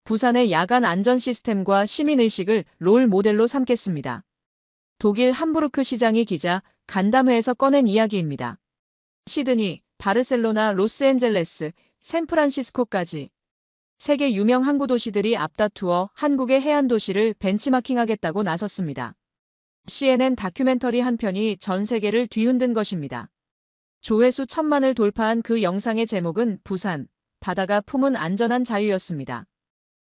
부산의 야간 안전 시스템과 시민의식을 롤 모델로 삼겠습니다. 독일 함부르크 시장이 기자 간담회에서 꺼낸 이야기입니다. 시드니, 바르셀로나, 로스앤젤레스, 샌프란시스코까지 세계 유명 항구 도시들이 앞다투어 한국의 해안 도시를 벤치마킹하겠다고 나섰습니다. CNN 다큐멘터리 한 편이 전 세계를 뒤흔든 것입니다. 조회수 1,000만을 돌파한 그 영상의 제목은 부산, 바다가 품은 안전한 자유였습니다.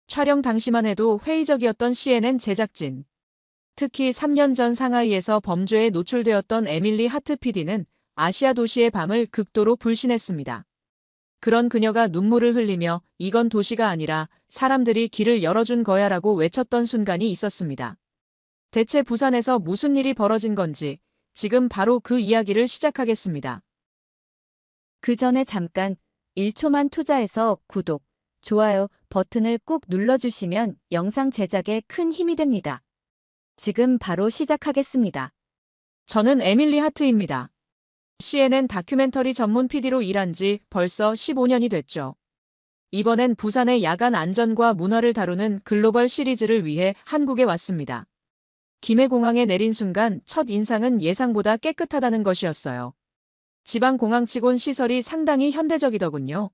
촬영 당시만 해도 회의적이었던 CNN 제작진. 특히 3년 전 상하이에서 범죄에 노출되었던 에밀리 하트 PD는 아시아 도시의 밤을 극도로 불신했습니다. 그런 그녀가 눈물을 흘리며 이건 도시가 아니라 사람들이 길을 열어준 거야라고 외쳤던 순간이 있었습니다. 대체 부산에서 무슨 일이 벌어진 건지 지금 바로 그 이야기를 시작하겠습니다. 그 전에 잠깐 1초만 투자해서 구독, 좋아요 버튼을 꾹 눌러주시면 영상 제작에 큰 힘이 됩니다. 지금 바로 시작하겠습니다. 저는 에밀리 하트입니다. CNN 다큐멘터리 전문 PD로 일한 지 벌써 15년이 됐죠. 이번엔 부산의 야간 안전과 문화를 다루는 글로벌 시리즈를 위해 한국에 왔습니다. 김해공항에 내린 순간 첫 인상은 예상보다 깨끗하다는 것이었어요. 지방공항치곤 시설이 상당히 현대적이더군요.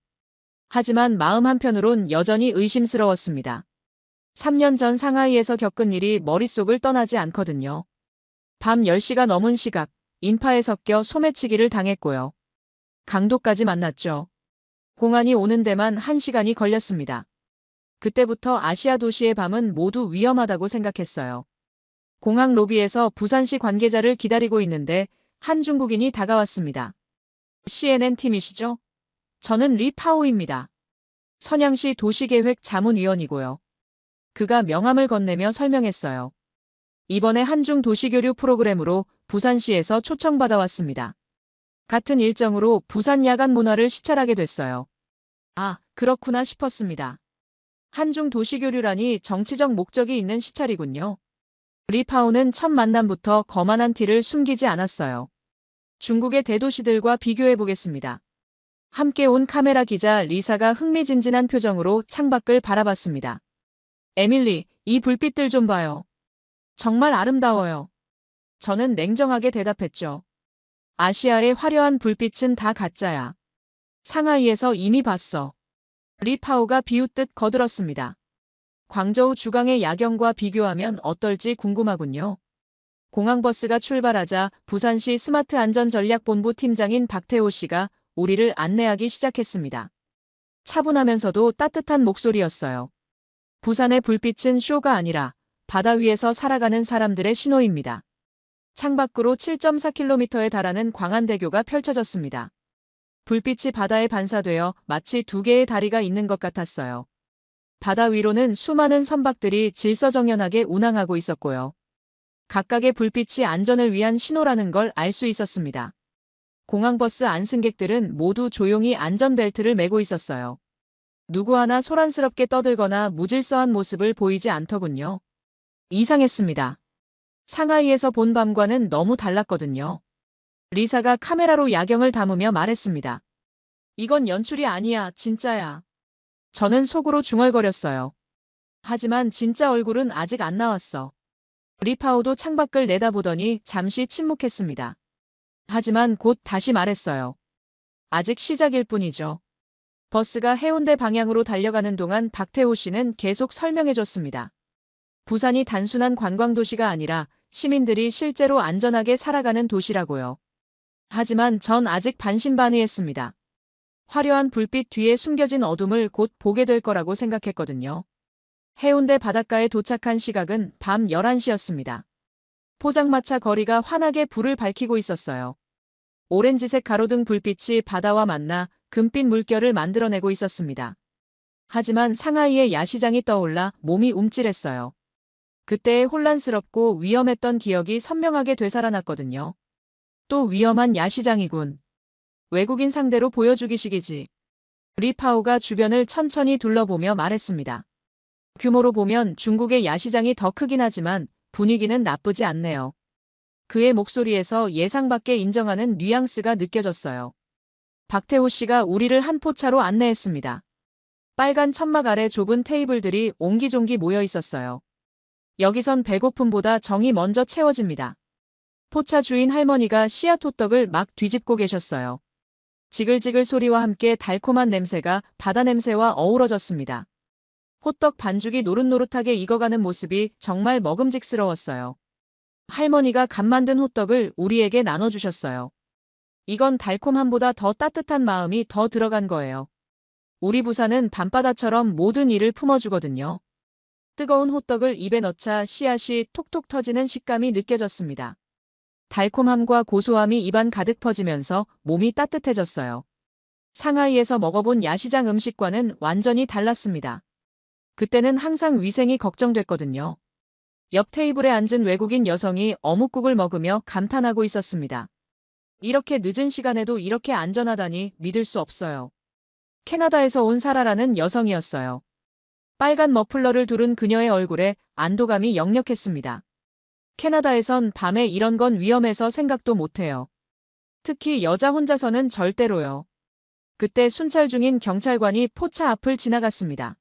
하지만 마음 한편으론 여전히 의심스러웠습니다. 3년 전 상하이에서 겪은 일이 머릿속을 떠나지 않거든요. 밤 10시가 넘은 시각, 인파에 섞여 소매치기를 당했고요. 강도까지 만났죠. 공안이 오는 데만 1시간이 걸렸습니다. 그때부터 아시아 도시의 밤은 모두 위험하다고 생각했어요. 공항 로비에서 부산시 관계자를 기다리고 있는데 한 중국인이 다가왔습니다. CNN 팀이시죠? 저는 리파오입니다. 선양시 도시계획 자문위원이고요. 그가 명함을 건네며 설명했어요. 이번에 한중 도시교류 프로그램으로 부산시에서 초청받아왔습니다. 같은 일정으로 부산 야간 문화를 시찰하게 됐어요. 아, 그렇구나 싶었습니다. 한중 도시교류라니 정치적 목적이 있는 시찰이군요. 리파오는 첫 만남부터 거만한 티를 숨기지 않았어요. 중국의 대도시들과 비교해보겠습니다. 함께 온 카메라 기자 리사가 흥미진진한 표정으로 창밖을 바라봤습니다. 에밀리, 이 불빛들 좀 봐요. 정말 아름다워요. 저는 냉정하게 대답했죠. 아시아의 화려한 불빛은 다 가짜야. 상하이에서 이미 봤어. 리파오가 비웃듯 거들었습니다. 광저우 주강의 야경과 비교하면 어떨지 궁금하군요. 공항버스가 출발하자 부산시 스마트 안전전략본부 팀장인 박태호 씨가 우리를 안내하기 시작했습니다. 차분하면서도 따뜻한 목소리였어요. 부산의 불빛은 쇼가 아니라 바다 위에서 살아가는 사람들의 신호입니다. 창밖으로 7.4km에 달하는 광안대교가 펼쳐졌습니다. 불빛이 바다에 반사되어 마치 두 개의 다리가 있는 것 같았어요. 바다 위로는 수많은 선박들이 질서정연하게 운항하고 있었고요. 각각의 불빛이 안전을 위한 신호라는 걸 알 수 있었습니다. 공항버스 안승객들은 모두 조용히 안전벨트를 매고 있었어요. 누구 하나 소란스럽게 떠들거나 무질서한 모습을 보이지 않더군요. 이상했습니다. 상하이에서 본 밤과는 너무 달랐거든요. 리사가 카메라로 야경을 담으며 말했습니다. 이건 연출이 아니야, 진짜야. 저는 속으로 중얼거렸어요. 하지만 진짜 얼굴은 아직 안 나왔어. 리파오도 창밖을 내다보더니 잠시 침묵했습니다. 하지만 곧 다시 말했어요. 아직 시작일 뿐이죠. 버스가 해운대 방향으로 달려가는 동안 박태호 씨는 계속 설명해줬습니다. 부산이 단순한 관광도시가 아니라 시민들이 실제로 안전하게 살아가는 도시라고요. 하지만 전 아직 반신반의했습니다. 화려한 불빛 뒤에 숨겨진 어둠을 곧 보게 될 거라고 생각했거든요. 해운대 바닷가에 도착한 시각은 밤 11시였습니다. 포장마차 거리가 환하게 불을 밝히고 있었어요. 오렌지색 가로등 불빛이 바다와 만나 금빛 물결을 만들어내고 있었습니다. 하지만 상하이의 야시장이 떠올라 몸이 움찔했어요. 그때의 혼란스럽고 위험했던 기억이 선명하게 되살아났거든요. 또 위험한 야시장이군. 외국인 상대로 보여주기식이지. 리파오가 주변을 천천히 둘러보며 말했습니다. 규모로 보면 중국의 야시장이 더 크긴 하지만 분위기는 나쁘지 않네요. 그의 목소리에서 예상 밖의 인정하는 뉘앙스가 느껴졌어요. 박태호 씨가 우리를 한 포차로 안내했습니다. 빨간 천막 아래 좁은 테이블들이 옹기종기 모여 있었어요. 여기선 배고픔보다 정이 먼저 채워집니다. 포차 주인 할머니가 씨앗 호떡을 막 뒤집고 계셨어요. 지글지글 소리와 함께 달콤한 냄새가 바다 냄새와 어우러졌습니다. 호떡 반죽이 노릇노릇하게 익어가는 모습이 정말 먹음직스러웠어요. 할머니가 갓 만든 호떡을 우리에게 나눠주셨어요. 이건 달콤함보다 더 따뜻한 마음이 더 들어간 거예요. 우리 부사는 밤바다처럼 모든 일을 품어주거든요. 뜨거운 호떡을 입에 넣자 씨앗이 톡톡 터지는 식감이 느껴졌습니다. 달콤함과 고소함이 입안 가득 퍼지면서 몸이 따뜻해졌어요. 상하이에서 먹어본 야시장 음식과는 완전히 달랐습니다. 그때는 항상 위생이 걱정됐거든요. 옆 테이블에 앉은 외국인 여성이 어묵국을 먹으며 감탄하고 있었습니다. 이렇게 늦은 시간에도 이렇게 안전하다니 믿을 수 없어요. 캐나다에서 온 사라라는 여성이었어요. 빨간 머플러를 두른 그녀의 얼굴에 안도감이 역력했습니다. 캐나다에선 밤에 이런 건 위험해서 생각도 못해요. 특히 여자 혼자서는 절대로요. 그때 순찰 중인 경찰관이 포차 앞을 지나갔습니다.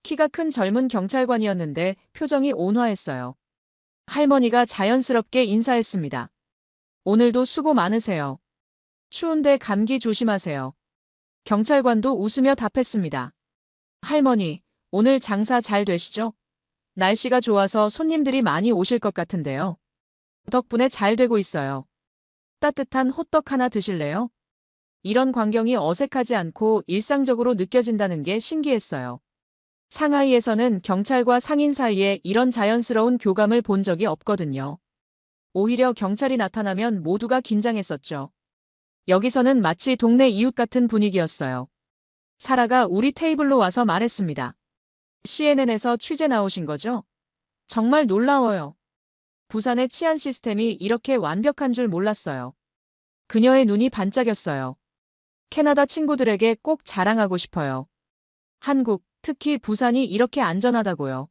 키가 큰 젊은 경찰관이었는데 표정이 온화했어요. 할머니가 자연스럽게 인사했습니다. 오늘도 수고 많으세요. 추운데 감기 조심하세요. 경찰관도 웃으며 답했습니다. 할머니, 오늘 장사 잘 되시죠? 날씨가 좋아서 손님들이 많이 오실 것 같은데요. 덕분에 잘 되고 있어요. 따뜻한 호떡 하나 드실래요? 이런 광경이 어색하지 않고 일상적으로 느껴진다는 게 신기했어요. 상하이에서는 경찰과 상인 사이에 이런 자연스러운 교감을 본 적이 없거든요. 오히려 경찰이 나타나면 모두가 긴장했었죠. 여기서는 마치 동네 이웃 같은 분위기였어요. 사라가 우리 테이블로 와서 말했습니다. CNN에서 취재 나오신 거죠? 정말 놀라워요. 부산의 치안 시스템이 이렇게 완벽한 줄 몰랐어요. 그녀의 눈이 반짝였어요. 캐나다 친구들에게 꼭 자랑하고 싶어요. 한국, 특히 부산이 이렇게 안전하다고요.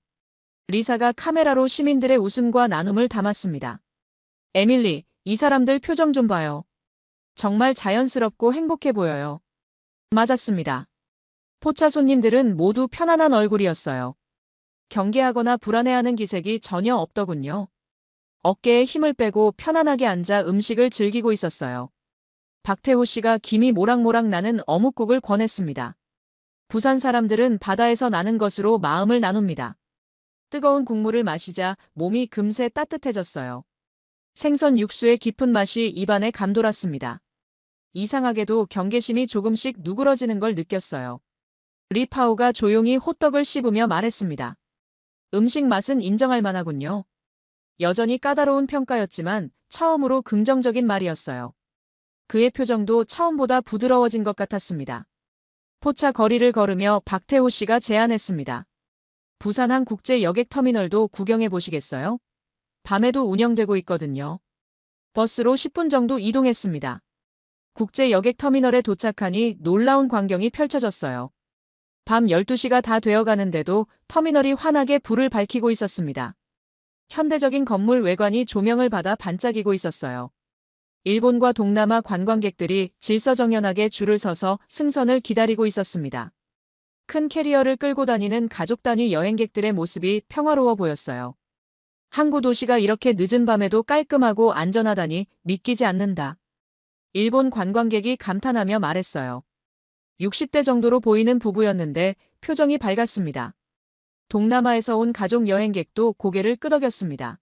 리사가 카메라로 시민들의 웃음과 나눔을 담았습니다. 에밀리, 이 사람들 표정 좀 봐요. 정말 자연스럽고 행복해 보여요. 맞았습니다. 포차 손님들은 모두 편안한 얼굴이었어요. 경계하거나 불안해하는 기색이 전혀 없더군요. 어깨에 힘을 빼고 편안하게 앉아 음식을 즐기고 있었어요. 박태호 씨가 김이 모락모락 나는 어묵국을 권했습니다. 부산 사람들은 바다에서 나는 것으로 마음을 나눕니다. 뜨거운 국물을 마시자 몸이 금세 따뜻해졌어요. 생선 육수의 깊은 맛이 입안에 감돌았습니다. 이상하게도 경계심이 조금씩 누그러지는 걸 느꼈어요. 리파오가 조용히 호떡을 씹으며 말했습니다. 음식 맛은 인정할 만하군요. 여전히 까다로운 평가였지만 처음으로 긍정적인 말이었어요. 그의 표정도 처음보다 부드러워진 것 같았습니다. 포차 거리를 걸으며 박태호 씨가 제안했습니다. 부산항 국제 여객 터미널도 구경해 보시겠어요? 밤에도 운영되고 있거든요. 버스로 10분 정도 이동했습니다. 국제 여객 터미널에 도착하니 놀라운 광경이 펼쳐졌어요. 밤 12시가 다 되어가는데도 터미널이 환하게 불을 밝히고 있었습니다. 현대적인 건물 외관이 조명을 받아 반짝이고 있었어요. 일본과 동남아 관광객들이 질서정연하게 줄을 서서 승선을 기다리고 있었습니다. 큰 캐리어를 끌고 다니는 가족 단위 여행객들의 모습이 평화로워 보였어요. 항구 도시가 이렇게 늦은 밤에도 깔끔하고 안전하다니 믿기지 않는다. 일본 관광객이 감탄하며 말했어요. 60대 정도로 보이는 부부였는데 표정이 밝았습니다. 동남아에서 온 가족 여행객도 고개를 끄덕였습니다.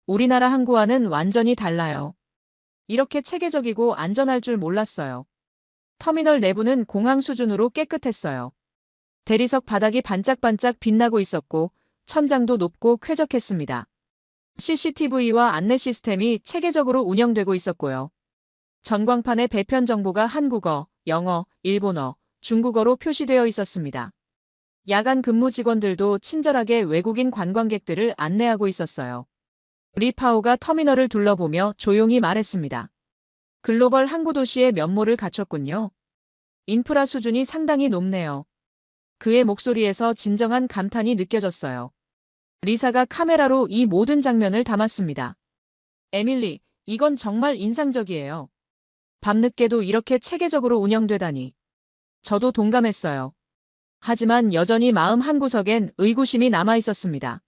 우리나라 항구와는 완전히 달라요. 이렇게 체계적이고 안전할 줄 몰랐어요. 터미널 내부는 공항 수준으로 깨끗했어요. 대리석 바닥이 반짝반짝 빛나고 있었고 천장도 높고 쾌적했습니다. CCTV와 안내 시스템이 체계적으로 운영되고 있었고요. 전광판에 배편 정보가 한국어, 영어, 일본어, 중국어로 표시되어 있었습니다. 야간 근무 직원들도 친절하게 외국인 관광객들을 안내하고 있었어요. 리파오가 터미널을 둘러보며 조용히 말했습니다. 글로벌 항구 도시의 면모를 갖췄군요. 인프라 수준이 상당히 높네요. 그의 목소리에서 진정한 감탄이 느껴졌어요. 리사가 카메라로 이 모든 장면을 담았습니다. 에밀리, 이건 정말 인상적이에요. 밤늦게도 이렇게 체계적으로 운영되다니. 저도 동감했어요. 하지만 여전히 마음 한구석엔 의구심이 남아 있었습니다.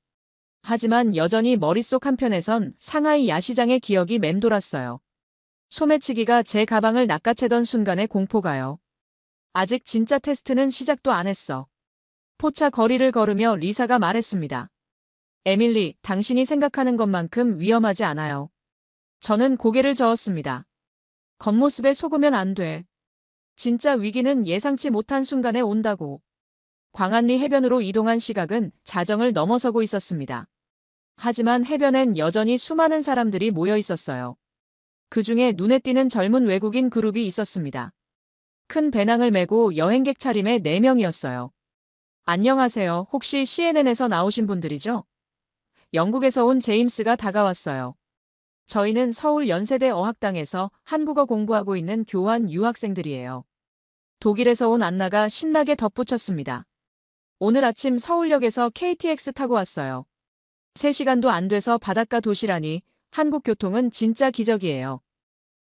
하지만 여전히 머릿속 한편에선 상하이 야시장의 기억이 맴돌았어요. 소매치기가 제 가방을 낚아채던 순간의 공포가요. 아직 진짜 테스트는 시작도 안 했어. 포차 거리를 걸으며 리사가 말했습니다. 에밀리, 당신이 생각하는 것만큼 위험하지 않아요. 저는 고개를 저었습니다. 겉모습에 속으면 안 돼. 진짜 위기는 예상치 못한 순간에 온다고. 광안리 해변으로 이동한 시각은 자정을 넘어서고 있었습니다. 하지만 해변엔 여전히 수많은 사람들이 모여 있었어요. 그 중에 눈에 띄는 젊은 외국인 그룹이 있었습니다. 큰 배낭을 메고 여행객 차림의 4명이었어요. 안녕하세요. 혹시 CNN에서 나오신 분들이죠? 영국에서 온 제임스가 다가왔어요. 저희는 서울 연세대 어학당에서 한국어 공부하고 있는 교환 유학생들이에요. 독일에서 온 안나가 신나게 덧붙였습니다. 오늘 아침 서울역에서 KTX 타고 왔어요. 3시간도 안 돼서 바닷가 도시라니 한국 교통은 진짜 기적이에요.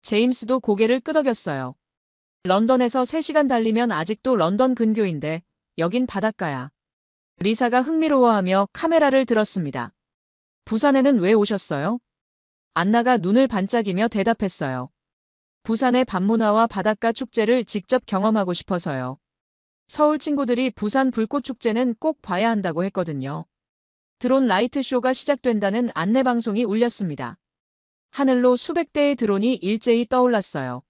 제임스도 고개를 끄덕였어요. 런던에서 3시간 달리면 아직도 런던 근교인데 여긴 바닷가야. 리사가 흥미로워하며 카메라를 들었습니다. 부산에는 왜 오셨어요? 안나가 눈을 반짝이며 대답했어요. 부산의 밤문화와 바닷가 축제를 직접 경험하고 싶어서요. 서울 친구들이 부산 불꽃축제는 꼭 봐야 한다고 했거든요. 드론 라이트 쇼가 시작된다는 안내방송이 울렸습니다. 하늘로 수백 대의 드론이 일제히 떠올랐어요.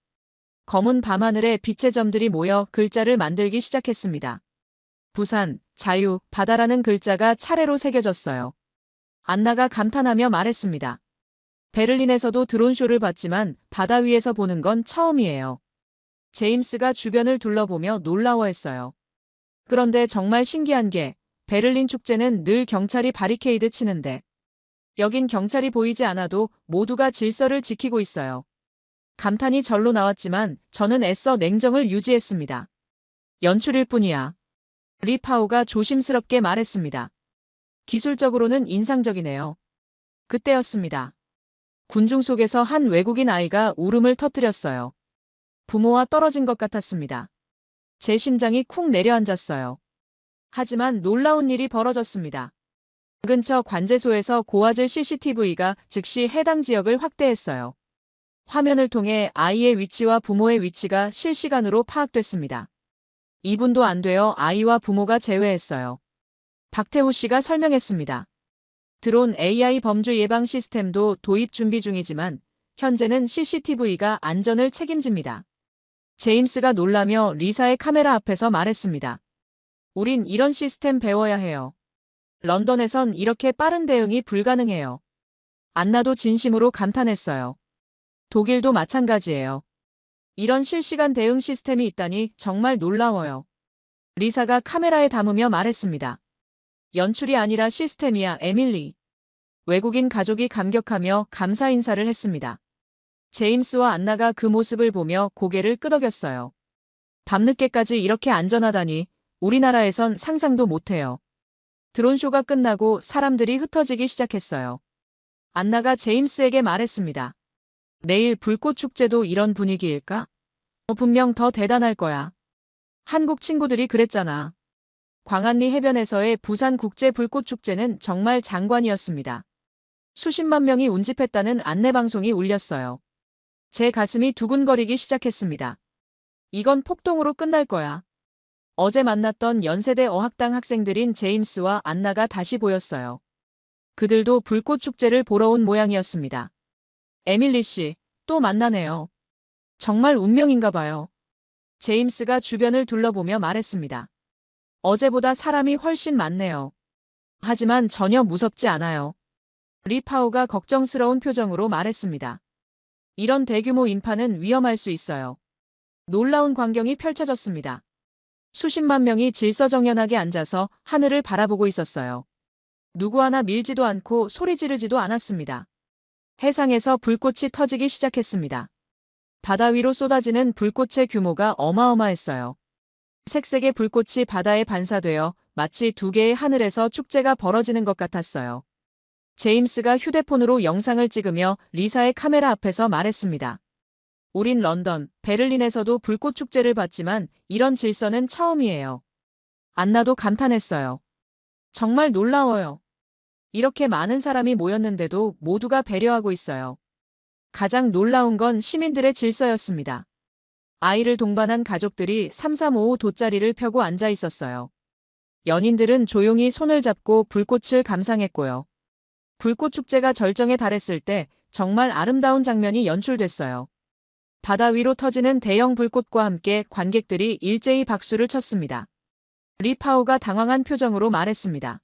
검은 밤하늘에 빛의 점들이 모여 글자를 만들기 시작했습니다. 부산, 자유, 바다라는 글자가 차례로 새겨졌어요. 안나가 감탄하며 말했습니다. 베를린에서도 드론쇼를 봤지만 바다 위에서 보는 건 처음이에요. 제임스가 주변을 둘러보며 놀라워했어요. 그런데 정말 신기한 게 베를린 축제는 늘 경찰이 바리케이드 치는데 여긴 경찰이 보이지 않아도 모두가 질서를 지키고 있어요. 감탄이 절로 나왔지만 저는 애써 냉정을 유지했습니다. 연출일 뿐이야. 리파오가 조심스럽게 말했습니다. 기술적으로는 인상적이네요. 그때였습니다. 군중 속에서 한 외국인 아이가 울음을 터뜨렸어요. 부모와 떨어진 것 같았습니다. 제 심장이 쿵 내려앉았어요. 하지만 놀라운 일이 벌어졌습니다. 근처 관제소에서 고화질 CCTV가 즉시 해당 지역을 확대했어요. 화면을 통해 아이의 위치와 부모의 위치가 실시간으로 파악됐습니다. 2분도 안 되어 아이와 부모가 제외했어요. 박태호 씨가 설명했습니다. 드론 AI 범죄 예방 시스템도 도입 준비 중이지만 현재는 CCTV가 안전을 책임집니다. 제임스가 놀라며 리사의 카메라 앞에서 말했습니다. 우린 이런 시스템 배워야 해요. 런던에선 이렇게 빠른 대응이 불가능해요. 안나도 진심으로 감탄했어요. 독일도 마찬가지예요. 이런 실시간 대응 시스템이 있다니 정말 놀라워요. 리사가 카메라에 담으며 말했습니다. 연출이 아니라 시스템이야, 에밀리. 외국인 가족이 감격하며 감사 인사를 했습니다. 제임스와 안나가 그 모습을 보며 고개를 끄덕였어요. 밤늦게까지 이렇게 안전하다니 우리나라에선 상상도 못해요. 드론쇼가 끝나고 사람들이 흩어지기 시작했어요. 안나가 제임스에게 말했습니다. 내일 불꽃축제도 이런 분위기일까? 분명 더 대단할 거야. 한국 친구들이 그랬잖아. 광안리 해변에서의 부산 국제 불꽃축제는 정말 장관이었습니다. 수십만 명이 운집했다는 안내방송이 울렸어요. 제 가슴이 두근거리기 시작했습니다. 이건 폭동으로 끝날 거야. 어제 만났던 연세대 어학당 학생들인 제임스와 안나가 다시 보였어요. 그들도 불꽃축제를 보러 온 모양이었습니다. 에밀리 씨, 또 만나네요. 정말 운명인가 봐요. 제임스가 주변을 둘러보며 말했습니다. 어제보다 사람이 훨씬 많네요. 하지만 전혀 무섭지 않아요. 리파오가 걱정스러운 표정으로 말했습니다. 이런 대규모 인파는 위험할 수 있어요. 놀라운 광경이 펼쳐졌습니다. 수십만 명이 질서정연하게 앉아서 하늘을 바라보고 있었어요. 누구 하나 밀지도 않고 소리 지르지도 않았습니다. 해상에서 불꽃이 터지기 시작했습니다. 바다 위로 쏟아지는 불꽃의 규모가 어마어마했어요. 색색의 불꽃이 바다에 반사되어 마치 두 개의 하늘에서 축제가 벌어지는 것 같았어요. 제임스가 휴대폰으로 영상을 찍으며 리사의 카메라 앞에서 말했습니다. 우린 런던, 베를린에서도 불꽃축제를 봤지만 이런 질서는 처음이에요. 안나도 감탄했어요. 정말 놀라워요. 이렇게 많은 사람이 모였는데도 모두가 배려하고 있어요. 가장 놀라운 건 시민들의 질서였습니다. 아이를 동반한 가족들이 3355 돗자리를 펴고 앉아 있었어요. 연인들은 조용히 손을 잡고 불꽃을 감상했고요. 불꽃 축제가 절정에 달했을 때 정말 아름다운 장면이 연출됐어요. 바다 위로 터지는 대형 불꽃과 함께 관객들이 일제히 박수를 쳤습니다. 리파오가 당황한 표정으로 말했습니다.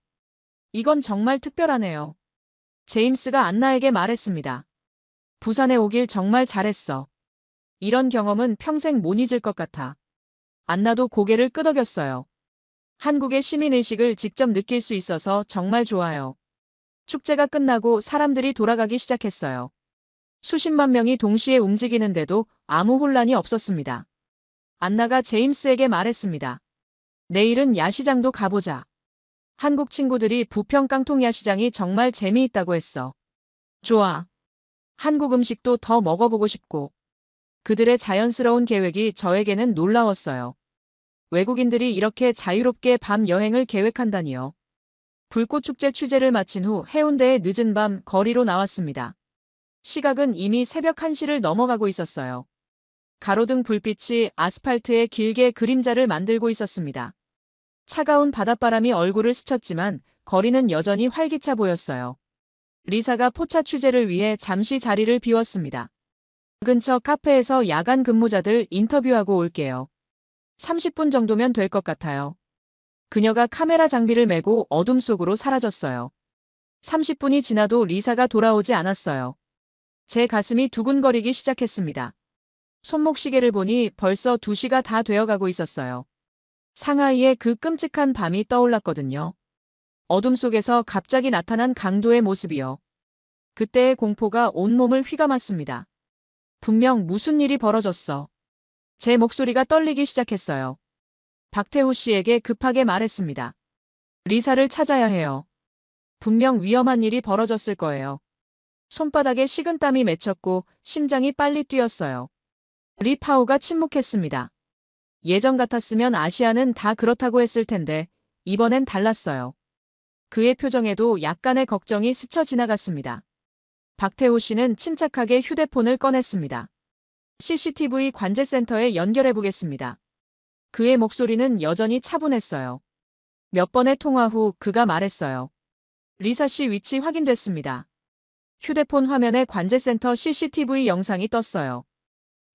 이건 정말 특별하네요. 제임스가 안나에게 말했습니다. 부산에 오길 정말 잘했어. 이런 경험은 평생 못 잊을 것 같아. 안나도 고개를 끄덕였어요. 한국의 시민의식을 직접 느낄 수 있어서 정말 좋아요. 축제가 끝나고 사람들이 돌아가기 시작했어요. 수십만 명이 동시에 움직이는데도 아무 혼란이 없었습니다. 안나가 제임스에게 말했습니다. 내일은 야시장도 가보자. 한국 친구들이 부평 깡통 야시장이 정말 재미있다고 했어. 좋아. 한국 음식도 더 먹어보고 싶고. 그들의 자연스러운 계획이 저에게는 놀라웠어요. 외국인들이 이렇게 자유롭게 밤 여행을 계획한다니요. 불꽃축제 취재를 마친 후 해운대의 늦은 밤 거리로 나왔습니다. 시각은 이미 새벽 1시를 넘어가고 있었어요. 가로등 불빛이 아스팔트에 길게 그림자를 만들고 있었습니다. 차가운 바닷바람이 얼굴을 스쳤지만 거리는 여전히 활기차 보였어요. 리사가 포차 취재를 위해 잠시 자리를 비웠습니다. 근처 카페에서 야간 근무자들 인터뷰하고 올게요. 30분 정도면 될 것 같아요. 그녀가 카메라 장비를 메고 어둠 속으로 사라졌어요. 30분이 지나도 리사가 돌아오지 않았어요. 제 가슴이 두근거리기 시작했습니다. 손목시계를 보니 벌써 2시가 다 되어가고 있었어요. 상하이의 그 끔찍한 밤이 떠올랐거든요. 어둠 속에서 갑자기 나타난 강도의 모습이요. 그때의 공포가 온몸을 휘감았습니다. 분명 무슨 일이 벌어졌어. 제 목소리가 떨리기 시작했어요. 박태호 씨에게 급하게 말했습니다. 리사를 찾아야 해요. 분명 위험한 일이 벌어졌을 거예요. 손바닥에 식은땀이 맺혔고 심장이 빨리 뛰었어요. 리파오가 침묵했습니다. 예전 같았으면 아시아는 다 그렇다고 했을 텐데 이번엔 달랐어요. 그의 표정에도 약간의 걱정이 스쳐 지나갔습니다. 박태호 씨는 침착하게 휴대폰을 꺼냈습니다. CCTV 관제센터에 연결해 보겠습니다. 그의 목소리는 여전히 차분했어요. 몇 번의 통화 후 그가 말했어요. 리사 씨 위치 확인됐습니다. 휴대폰 화면에 관제센터 CCTV 영상이 떴어요.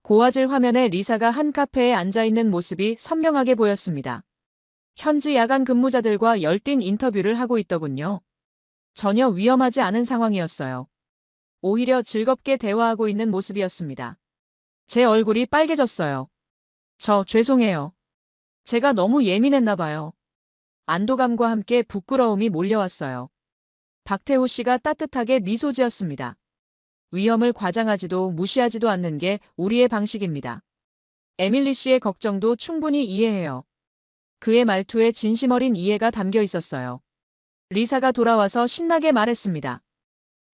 고화질 화면에 리사가 한 카페에 앉아있는 모습이 선명하게 보였습니다. 현지 야간 근무자들과 열띤 인터뷰를 하고 있더군요. 전혀 위험하지 않은 상황이었어요. 오히려 즐겁게 대화하고 있는 모습이었습니다. 제 얼굴이 빨개졌어요. 죄송해요. 제가 너무 예민했나 봐요. 안도감과 함께 부끄러움이 몰려왔어요. 박태호 씨가 따뜻하게 미소 지었습니다. 위험을 과장하지도 무시하지도 않는 게 우리의 방식입니다. 에밀리 씨의 걱정도 충분히 이해해요. 그의 말투에 진심 어린 이해가 담겨 있었어요. 리사가 돌아와서 신나게 말했습니다.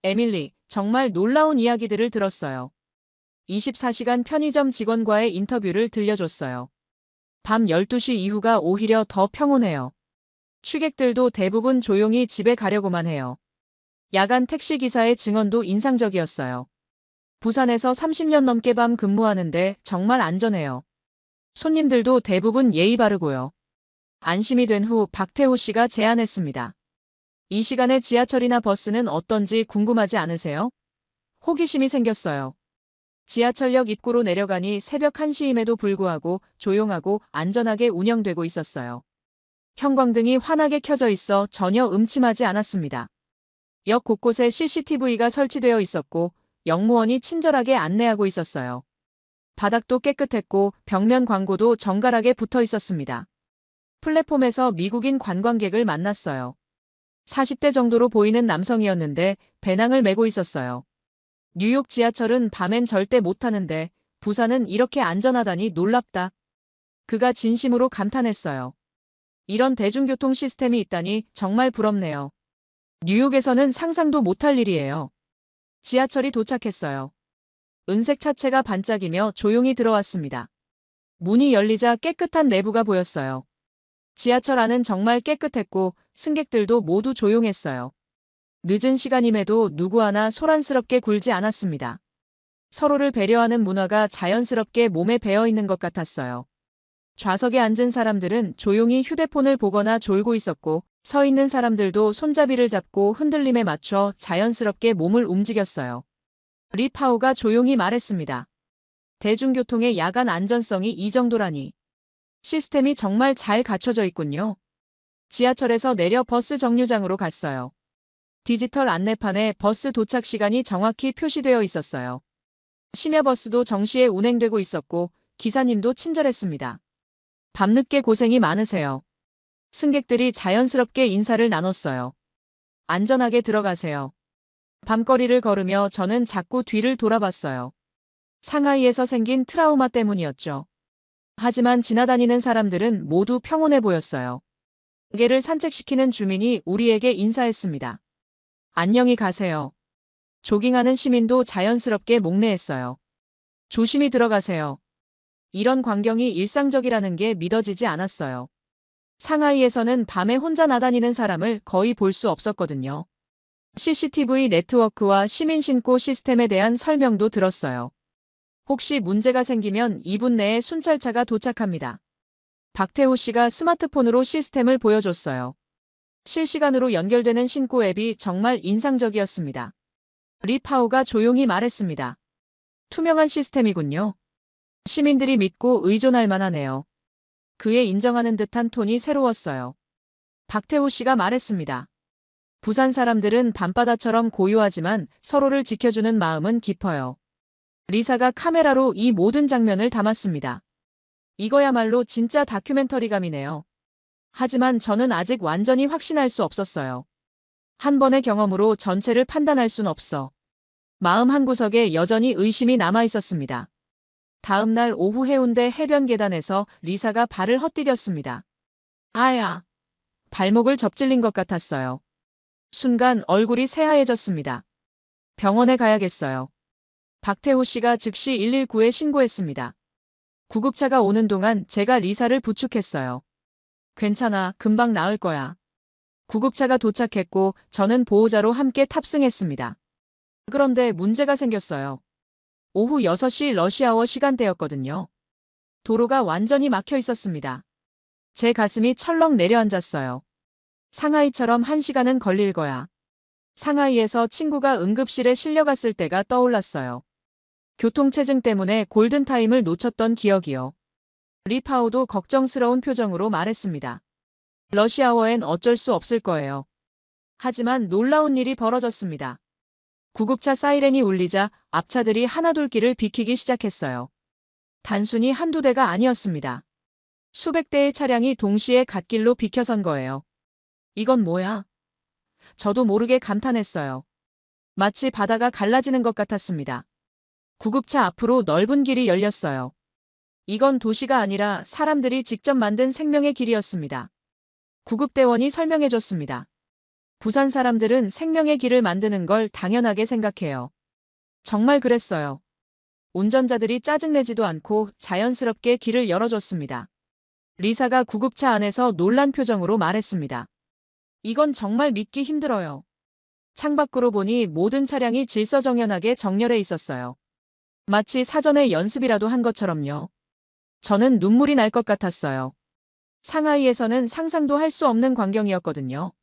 에밀리, 정말 놀라운 이야기들을 들었어요. 24시간 편의점 직원과의 인터뷰를 들려줬어요. 밤 12시 이후가 오히려 더 평온해요. 취객들도 대부분 조용히 집에 가려고만 해요. 야간 택시기사의 증언도 인상적이었어요. 부산에서 30년 넘게 밤 근무하는데 정말 안전해요. 손님들도 대부분 예의 바르고요. 안심이 된 후 박태호 씨가 제안했습니다. 이 시간에 지하철이나 버스는 어떤지 궁금하지 않으세요? 호기심이 생겼어요. 지하철역 입구로 내려가니 새벽 1시임에도 불구하고 조용하고 안전하게 운영되고 있었어요. 형광등이 환하게 켜져 있어 전혀 음침하지 않았습니다. 역 곳곳에 CCTV가 설치되어 있었고 역무원이 친절하게 안내하고 있었어요. 바닥도 깨끗했고 벽면 광고도 정갈하게 붙어 있었습니다. 플랫폼에서 미국인 관광객을 만났어요. 40대 정도로 보이는 남성이었는데 배낭을 메고 있었어요. 뉴욕 지하철은 밤엔 절대 못 타는데 부산은 이렇게 안전하다니 놀랍다. 그가 진심으로 감탄했어요. 이런 대중교통 시스템이 있다니 정말 부럽네요. 뉴욕에서는 상상도 못할 일이에요. 지하철이 도착했어요. 은색 차체가 반짝이며 조용히 들어왔습니다. 문이 열리자 깨끗한 내부가 보였어요. 지하철 안은 정말 깨끗했고 승객들도 모두 조용했어요. 늦은 시간임에도 누구 하나 소란스럽게 굴지 않았습니다. 서로를 배려하는 문화가 자연스럽게 몸에 배어 있는 것 같았어요. 좌석에 앉은 사람들은 조용히 휴대폰을 보거나 졸고 있었고 서 있는 사람들도 손잡이를 잡고 흔들림에 맞춰 자연스럽게 몸을 움직였어요. 리 파오가 조용히 말했습니다. 대중교통의 야간 안전성이 이 정도라니. 시스템이 정말 잘 갖춰져 있군요. 지하철에서 내려 버스 정류장으로 갔어요. 디지털 안내판에 버스 도착 시간이 정확히 표시되어 있었어요. 심야버스도 정시에 운행되고 있었고 기사님도 친절했습니다. 밤늦게 고생이 많으세요. 승객들이 자연스럽게 인사를 나눴어요. 안전하게 들어가세요. 밤거리를 걸으며 저는 자꾸 뒤를 돌아봤어요. 상하이에서 생긴 트라우마 때문이었죠. 하지만 지나다니는 사람들은 모두 평온해 보였어요. 개를 산책시키는 주민이 우리에게 인사했습니다. 안녕히 가세요. 조깅하는 시민도 자연스럽게 목례했어요. 조심히 들어가세요. 이런 광경이 일상적이라는 게 믿어지지 않았어요. 상하이에서는 밤에 혼자 나다니는 사람을 거의 볼 수 없었거든요. CCTV 네트워크와 시민 신고 시스템에 대한 설명도 들었어요. 혹시 문제가 생기면 2분 내에 순찰차가 도착합니다. 박태호 씨가 스마트폰으로 시스템을 보여줬어요. 실시간으로 연결되는 신고 앱이 정말 인상적이었습니다. 리 파오가 조용히 말했습니다. 투명한 시스템이군요. 시민들이 믿고 의존할 만하네요. 그의 인정하는 듯한 톤이 새로웠어요. 박태호 씨가 말했습니다. 부산 사람들은 밤바다처럼 고요하지만 서로를 지켜주는 마음은 깊어요. 리사가 카메라로 이 모든 장면을 담았습니다. 이거야말로 진짜 다큐멘터리감이네요. 하지만 저는 아직 완전히 확신할 수 없었어요. 한 번의 경험으로 전체를 판단할 순 없어. 마음 한구석에 여전히 의심이 남아 있었습니다. 다음 날 오후 해운대 해변 계단에서 리사가 발을 헛디뎠습니다. 아야! 발목을 접질린 것 같았어요. 순간 얼굴이 새하얘졌습니다. 병원에 가야겠어요. 박태호 씨가 즉시 119에 신고했습니다. 구급차가 오는 동안 제가 리사를 부축했어요. 괜찮아, 금방 나을 거야. 구급차가 도착했고 저는 보호자로 함께 탑승했습니다. 그런데 문제가 생겼어요. 오후 6시 러시아워 시간대였거든요. 도로가 완전히 막혀 있었습니다. 제 가슴이 철렁 내려앉았어요. 상하이처럼 1시간은 걸릴 거야. 상하이에서 친구가 응급실에 실려갔을 때가 떠올랐어요. 교통체증 때문에 골든타임을 놓쳤던 기억이요. 리파오도 걱정스러운 표정으로 말했습니다. 러시아워엔 어쩔 수 없을 거예요. 하지만 놀라운 일이 벌어졌습니다. 구급차 사이렌이 울리자 앞차들이 하나둘 길을 비키기 시작했어요. 단순히 한두 대가 아니었습니다. 수백 대의 차량이 동시에 갓길로 비켜선 거예요. 이건 뭐야? 저도 모르게 감탄했어요. 마치 바다가 갈라지는 것 같았습니다. 구급차 앞으로 넓은 길이 열렸어요. 이건 도시가 아니라 사람들이 직접 만든 생명의 길이었습니다. 구급대원이 설명해줬습니다. 부산 사람들은 생명의 길을 만드는 걸 당연하게 생각해요. 정말 그랬어요. 운전자들이 짜증내지도 않고 자연스럽게 길을 열어줬습니다. 리사가 구급차 안에서 놀란 표정으로 말했습니다. 이건 정말 믿기 힘들어요. 창밖으로 보니 모든 차량이 질서정연하게 정렬해 있었어요. 마치 사전에 연습이라도 한 것처럼요. 저는 눈물이 날 것 같았어요. 상하이에서는 상상도 할 수 없는 광경이었거든요.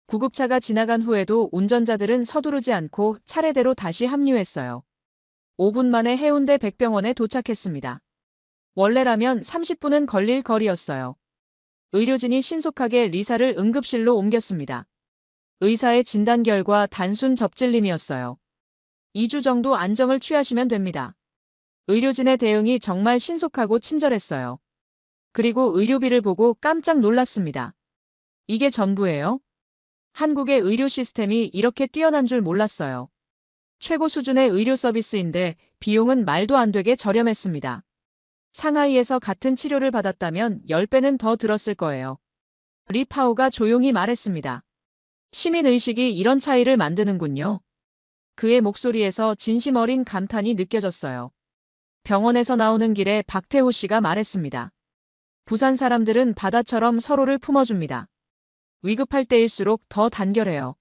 구급차가 지나간 후에도 운전자들은 서두르지 않고 차례대로 다시 합류했어요. 5분 만에 해운대 백병원에 도착했습니다. 원래라면 30분은 걸릴 거리였어요. 의료진이 신속하게 리사를 응급실로 옮겼습니다. 의사의 진단 결과 단순 접질림이었어요. 2주 정도 안정을 취하시면 됩니다. 의료진의 대응이 정말 신속하고 친절했어요. 그리고 의료비를 보고 깜짝 놀랐습니다. 이게 전부예요? 한국의 의료 시스템이 이렇게 뛰어난 줄 몰랐어요. 최고 수준의 의료 서비스인데 비용은 말도 안 되게 저렴했습니다. 상하이에서 같은 치료를 받았다면 10배는 더 들었을 거예요. 리 파오가 조용히 말했습니다. 시민의식이 이런 차이를 만드는군요. 그의 목소리에서 진심 어린 감탄이 느껴졌어요. 병원에서 나오는 길에 박태호 씨가 말했습니다. 부산 사람들은 바다처럼 서로를 품어줍니다. 위급할 때일수록 더 단결해요.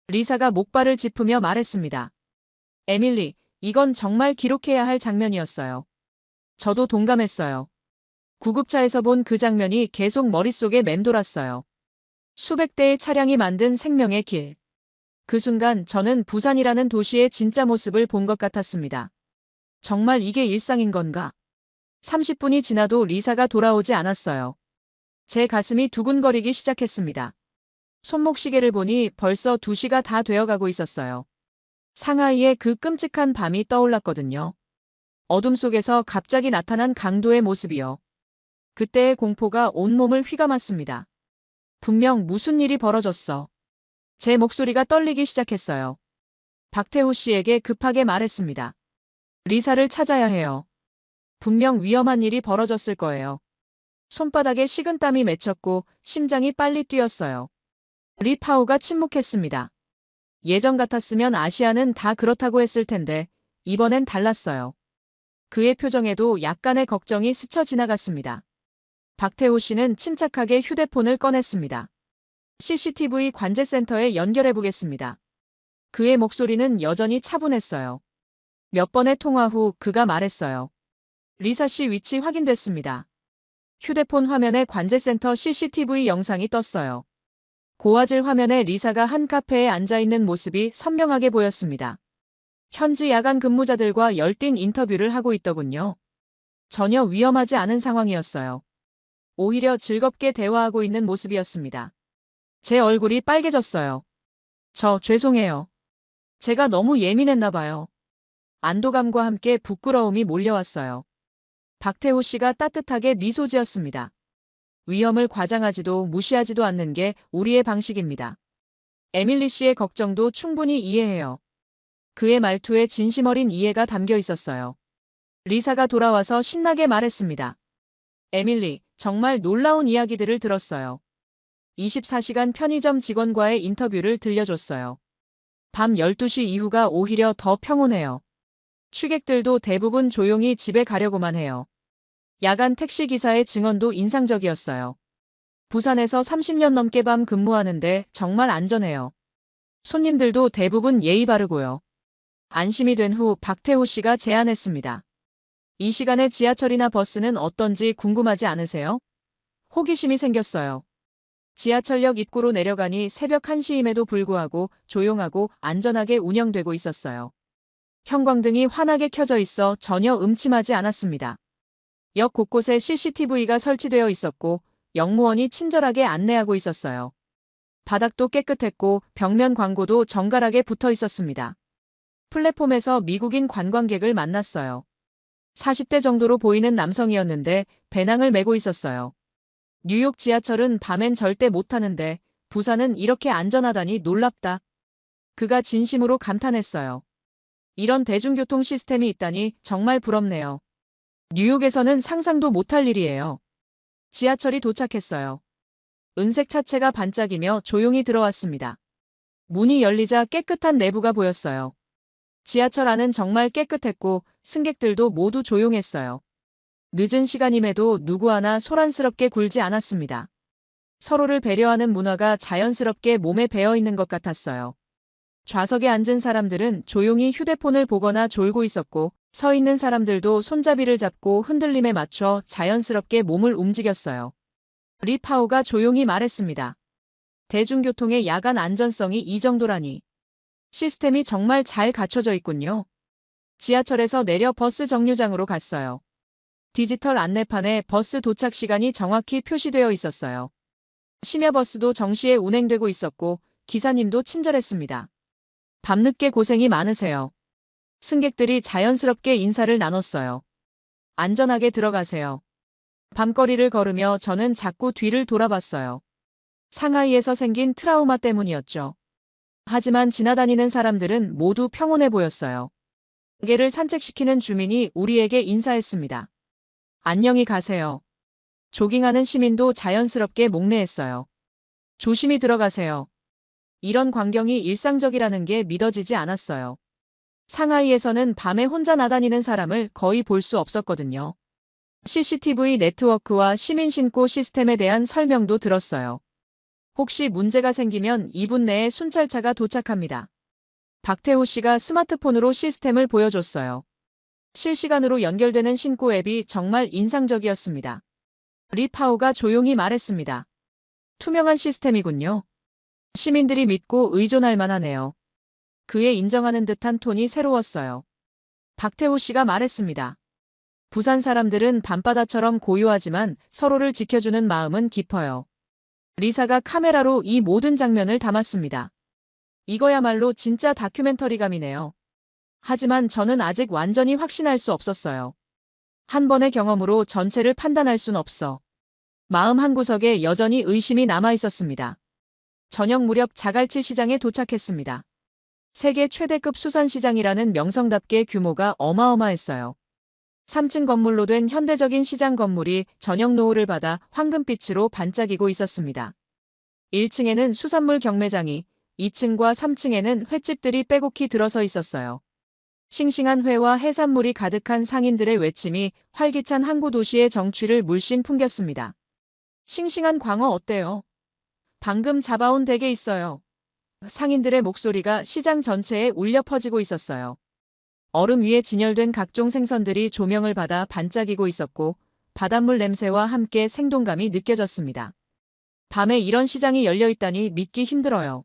리사가 목발을 짚으며 말했습니다. 에밀리, 이건 정말 기록해야 할 장면이었어요. 저도 동감했어요. 구급차에서 본 그 장면이 계속 머릿속에 맴돌았어요. 수백 대의 차량이 만든 생명의 길. 그 순간 저는 부산이라는 도시의 진짜 모습을 본 것 같았습니다. 정말 이게 일상인 건가? 30분이 지나도 리사가 돌아오지 않았어요. 제 가슴이 두근거리기 시작했습니다. 손목시계를 보니 벌써 2시가 다 되어가고 있었어요. 상하이의 그 끔찍한 밤이 떠올랐거든요. 어둠 속에서 갑자기 나타난 강도의 모습이요. 그때의 공포가 온몸을 휘감았습니다. 분명 무슨 일이 벌어졌어. 제 목소리가 떨리기 시작했어요. 박태호 씨에게 급하게 말했습니다. 리사를 찾아야 해요. 분명 위험한 일이 벌어졌을 거예요. 손바닥에 식은땀이 맺혔고 심장이 빨리 뛰었어요. 리파오가 침묵했습니다. 예전 같았으면 아시아는 다 그렇다고 했을 텐데 이번엔 달랐어요. 그의 표정에도 약간의 걱정이 스쳐 지나갔습니다. 박태호 씨는 침착하게 휴대폰을 꺼냈습니다. CCTV 관제센터에 연결해 보겠습니다. 그의 목소리는 여전히 차분했어요. 몇 번의 통화 후 그가 말했어요. 리사 씨 위치 확인됐습니다. 휴대폰 화면에 관제센터 CCTV 영상이 떴어요. 고화질 화면에 리사가 한 카페에 앉아있는 모습이 선명하게 보였습니다. 현지 야간 근무자들과 열띤 인터뷰를 하고 있더군요. 전혀 위험하지 않은 상황이었어요. 오히려 즐겁게 대화하고 있는 모습이었습니다. 제 얼굴이 빨개졌어요. 죄송해요. 제가 너무 예민했나 봐요. 안도감과 함께 부끄러움이 몰려왔어요. 박태호 씨가 따뜻하게 미소 지었습니다. 위험을 과장하지도 무시하지도 않는 게 우리의 방식입니다. 에밀리 씨의 걱정도 충분히 이해해요. 그의 말투에 진심 어린 이해가 담겨 있었어요. 리사가 돌아와서 신나게 말했습니다. 에밀리, 정말 놀라운 이야기들을 들었어요. 24시간 편의점 직원과의 인터뷰를 들려줬어요. 밤 12시 이후가 오히려 더 평온해요. 취객들도 대부분 조용히 집에 가려고만 해요. 야간 택시기사의 증언도 인상적이었어요. 부산에서 30년 넘게 밤 근무하는데 정말 안전해요. 손님들도 대부분 예의 바르고요. 안심이 된 후 박태호 씨가 제안했습니다. 이 시간에 지하철이나 버스는 어떤지 궁금하지 않으세요? 호기심이 생겼어요. 지하철역 입구로 내려가니 새벽 1시임에도 불구하고 조용하고 안전하게 운영되고 있었어요. 형광등이 환하게 켜져 있어 전혀 음침하지 않았습니다. 역 곳곳에 CCTV가 설치되어 있었고 역무원이 친절하게 안내하고 있었어요. 바닥도 깨끗했고 벽면 광고도 정갈하게 붙어 있었습니다. 플랫폼에서 미국인 관광객을 만났어요. 40대 정도로 보이는 남성이었는데 배낭을 메고 있었어요. 뉴욕 지하철은 밤엔 절대 못 타는데 부산은 이렇게 안전하다니 놀랍다. 그가 진심으로 감탄했어요. 이런 대중교통 시스템이 있다니 정말 부럽네요. 뉴욕에서는 상상도 못할 일이에요. 지하철이 도착했어요. 은색 차체가 반짝이며 조용히 들어왔습니다. 문이 열리자 깨끗한 내부가 보였어요. 지하철 안은 정말 깨끗했고 승객들도 모두 조용했어요. 늦은 시간임에도 누구 하나 소란스럽게 굴지 않았습니다. 서로를 배려하는 문화가 자연스럽게 몸에 배어 있는 것 같았어요. 좌석에 앉은 사람들은 조용히 휴대폰을 보거나 졸고 있었고 서 있는 사람들도 손잡이를 잡고 흔들림에 맞춰 자연스럽게 몸을 움직였어요. 리파오가 조용히 말했습니다. 대중교통의 야간 안전성이 이 정도라니. 시스템이 정말 잘 갖춰져 있군요. 지하철에서 내려 버스 정류장으로 갔어요. 디지털 안내판에 버스 도착 시간이 정확히 표시되어 있었어요. 심야버스도 정시에 운행되고 있었고 기사님도 친절했습니다. 밤늦게 고생이 많으세요. 승객들이 자연스럽게 인사를 나눴어요. 안전하게 들어가세요. 밤거리를 걸으며 저는 자꾸 뒤를 돌아봤어요. 상하이에서 생긴 트라우마 때문이었죠. 하지만 지나다니는 사람들은 모두 평온해 보였어요. 개를 산책시키는 주민이 우리에게 인사했습니다. 안녕히 가세요. 조깅하는 시민도 자연스럽게 목례했어요. 조심히 들어가세요. 이런 광경이 일상적이라는 게 믿어지지 않았어요. 상하이에서는 밤에 혼자 나다니는 사람을 거의 볼 수 없었거든요. CCTV 네트워크와 시민신고 시스템에 대한 설명도 들었어요. 혹시 문제가 생기면 2분 내에 순찰차가 도착합니다. 박태호 씨가 스마트폰으로 시스템을 보여줬어요. 실시간으로 연결되는 신고 앱이 정말 인상적이었습니다. 리파오가 조용히 말했습니다. 투명한 시스템이군요. 시민들이 믿고 의존할 만하네요. 그의 인정하는 듯한 톤이 새로웠어요. 박태호 씨가 말했습니다. 부산 사람들은 밤바다처럼 고요하지만 서로를 지켜주는 마음은 깊어요. 리사가 카메라로 이 모든 장면을 담았습니다. 이거야말로 진짜 다큐멘터리감이네요. 하지만 저는 아직 완전히 확신할 수 없었어요. 한 번의 경험으로 전체를 판단할 순 없어. 마음 한구석에 여전히 의심이 남아 있었습니다. 저녁 무렵 자갈치 시장에 도착했습니다. 세계 최대급 수산시장이라는 명성답게 규모가 어마어마했어요. 3층 건물로 된 현대적인 시장 건물이 저녁 노을을 받아 황금빛으로 반짝이고 있었습니다. 1층에는 수산물 경매장이, 2층과 3층에는 횟집들이 빼곡히 들어서 있었어요. 싱싱한 회와 해산물이 가득한 상인들의 외침이 활기찬 항구 도시의 정취를 물씬 풍겼습니다. 싱싱한 광어 어때요? 방금 잡아온 댁에 있어요. 상인들의 목소리가 시장 전체에 울려 퍼지고 있었어요. 얼음 위에 진열된 각종 생선들이 조명을 받아 반짝이고 있었고 바닷물 냄새와 함께 생동감이 느껴졌습니다. 밤에 이런 시장이 열려 있다니 믿기 힘들어요.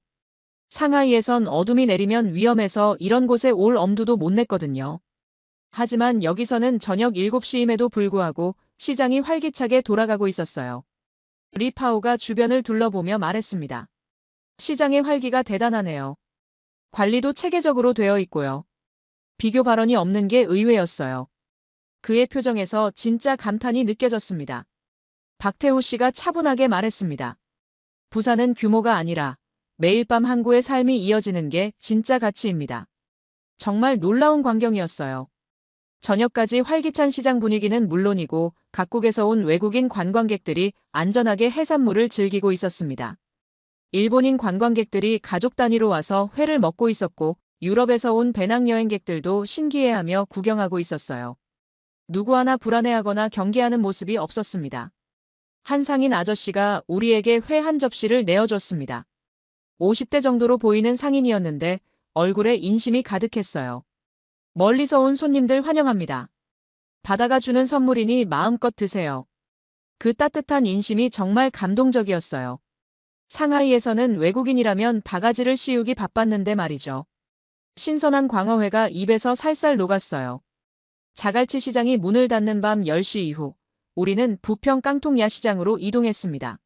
상하이에선 어둠이 내리면 위험해서 이런 곳에 올 엄두도 못 냈거든요. 하지만 여기서는 저녁 7시임에도 불구하고 시장이 활기차게 돌아가고 있었어요. 리파오가 주변을 둘러보며 말했습니다. 시장의 활기가 대단하네요. 관리도 체계적으로 되어 있고요. 비교 발언이 없는 게 의외였어요. 그의 표정에서 진짜 감탄이 느껴졌습니다. 박태호 씨가 차분하게 말했습니다. 부산은 규모가 아니라 매일 밤 항구의 삶이 이어지는 게 진짜 가치입니다. 정말 놀라운 광경이었어요. 저녁까지 활기찬 시장 분위기는 물론이고 각국에서 온 외국인 관광객들이 안전하게 해산물을 즐기고 있었습니다. 일본인 관광객들이 가족 단위로 와서 회를 먹고 있었고 유럽에서 온 배낭여행객들도 신기해하며 구경하고 있었어요. 누구 하나 불안해하거나 경계하는 모습이 없었습니다. 한 상인 아저씨가 우리에게 회 한 접시를 내어줬습니다. 50대 정도로 보이는 상인이었는데 얼굴에 인심이 가득했어요. 멀리서 온 손님들 환영합니다. 바다가 주는 선물이니 마음껏 드세요. 그 따뜻한 인심이 정말 감동적이었어요. 상하이에서는 외국인이라면 바가지를 씌우기 바빴는데 말이죠. 신선한 광어회가 입에서 살살 녹았어요. 자갈치 시장이 문을 닫는 밤 10시 이후 우리는 부평 깡통 야시장으로 이동했습니다.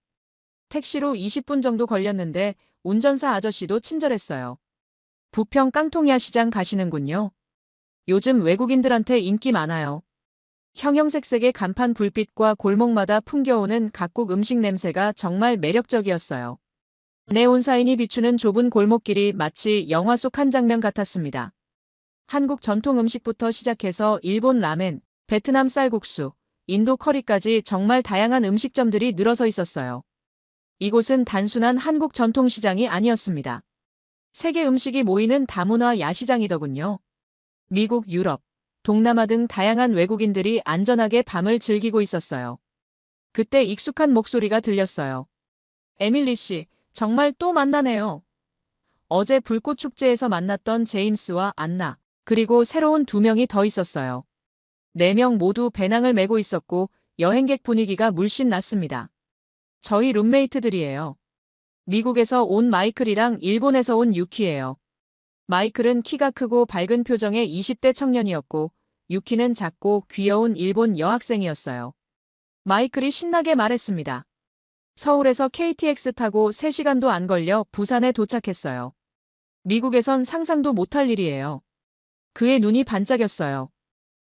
택시로 20분 정도 걸렸는데 운전사 아저씨도 친절했어요. 부평 깡통 야시장 가시는군요. 요즘 외국인들한테 인기 많아요. 형형색색의 간판 불빛과 골목마다 풍겨오는 각국 음식 냄새가 정말 매력적이었어요. 네온사인이 비추는 좁은 골목길이 마치 영화 속 한 장면 같았습니다. 한국 전통 음식부터 시작해서 일본 라멘, 베트남 쌀국수, 인도 커리까지 정말 다양한 음식점들이 늘어서 있었어요. 이곳은 단순한 한국 전통시장이 아니었습니다. 세계 음식이 모이는 다문화 야시장이더군요. 미국, 유럽, 동남아 등 다양한 외국인들이 안전하게 밤을 즐기고 있었어요. 그때 익숙한 목소리가 들렸어요. 에밀리 씨, 정말 또 만나네요. 어제 불꽃축제에서 만났던 제임스와 안나, 그리고 새로운 2명이 더 있었어요. 4명 모두 배낭을 메고 있었고 여행객 분위기가 물씬 났습니다. 저희 룸메이트들이에요. 미국에서 온 마이클이랑 일본에서 온 유키예요. 마이클은 키가 크고 밝은 표정의 20대 청년이었고 유키는 작고 귀여운 일본 여학생이었어요. 마이클이 신나게 말했습니다. 서울에서 KTX 타고 3시간도 안 걸려 부산에 도착했어요. 미국에선 상상도 못할 일이에요. 그의 눈이 반짝였어요.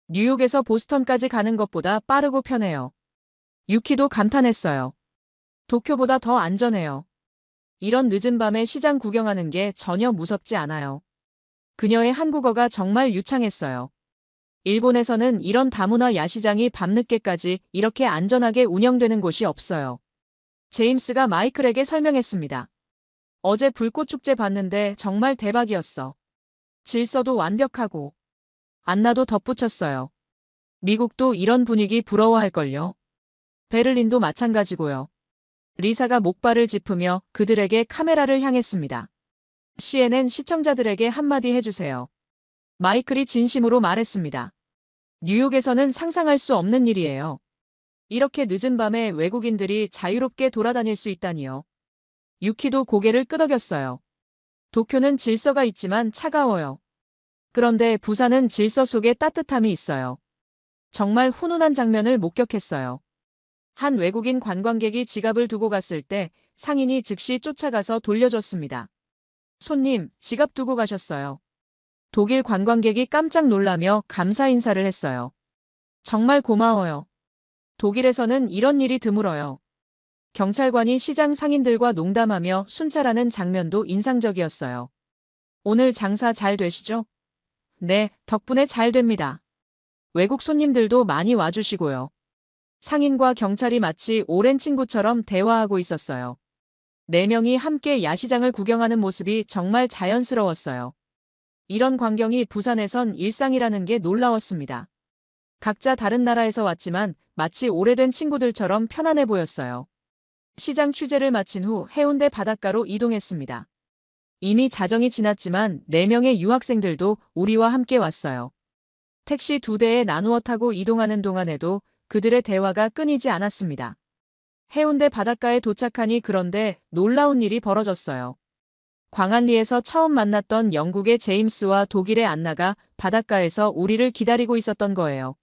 뉴욕에서 보스턴까지 가는 것보다 빠르고 편해요. 유키도 감탄했어요. 도쿄보다 더 안전해요. 이런 늦은 밤에 시장 구경하는 게 전혀 무섭지 않아요. 그녀의 한국어가 정말 유창했어요. 일본에서는 이런 다문화 야시장이 밤늦게까지 이렇게 안전하게 운영되는 곳이 없어요. 제임스가 마이클에게 설명했습니다. 어제 불꽃축제 봤는데 정말 대박이었어. 질서도 완벽하고. 안나도 덧붙였어요. 미국도 이런 분위기 부러워할걸요. 베를린도 마찬가지고요. 리사가 목발을 짚으며 그들에게 카메라를 향했습니다. CNN 시청자들에게 한마디 해주세요. 마이클이 진심으로 말했습니다. 뉴욕에서는 상상할 수 없는 일이에요. 이렇게 늦은 밤에 외국인들이 자유롭게 돌아다닐 수 있다니요. 유키도 고개를 끄덕였어요. 도쿄는 질서가 있지만 차가워요. 그런데 부산은 질서 속에 따뜻함이 있어요. 정말 훈훈한 장면을 목격했어요. 한 외국인 관광객이 지갑을 두고 갔을 때 상인이 즉시 쫓아가서 돌려줬습니다. 손님, 지갑 두고 가셨어요. 독일 관광객이 깜짝 놀라며 감사 인사를 했어요. 정말 고마워요. 독일에서는 이런 일이 드물어요. 경찰관이 시장 상인들과 농담하며 순찰하는 장면도 인상적이었어요. 오늘 장사 잘 되시죠? 네, 덕분에 잘 됩니다. 외국 손님들도 많이 와주시고요. 상인과 경찰이 마치 오랜 친구처럼 대화하고 있었어요. 네 명이 함께 야시장을 구경하는 모습이 정말 자연스러웠어요. 이런 광경이 부산에선 일상이라는 게 놀라웠습니다. 각자 다른 나라에서 왔지만 마치 오래된 친구들처럼 편안해 보였어요. 시장 취재를 마친 후 해운대 바닷가로 이동했습니다. 이미 자정이 지났지만 4명의 유학생들도 우리와 함께 왔어요. 택시 2대에 나누어 타고 이동하는 동안에도 그들의 대화가 끊이지 않았습니다. 해운대 바닷가에 도착하니 그런데 놀라운 일이 벌어졌어요. 광안리에서 처음 만났던 영국의 제임스와 독일의 안나가 바닷가에서 우리를 기다리고 있었던 거예요.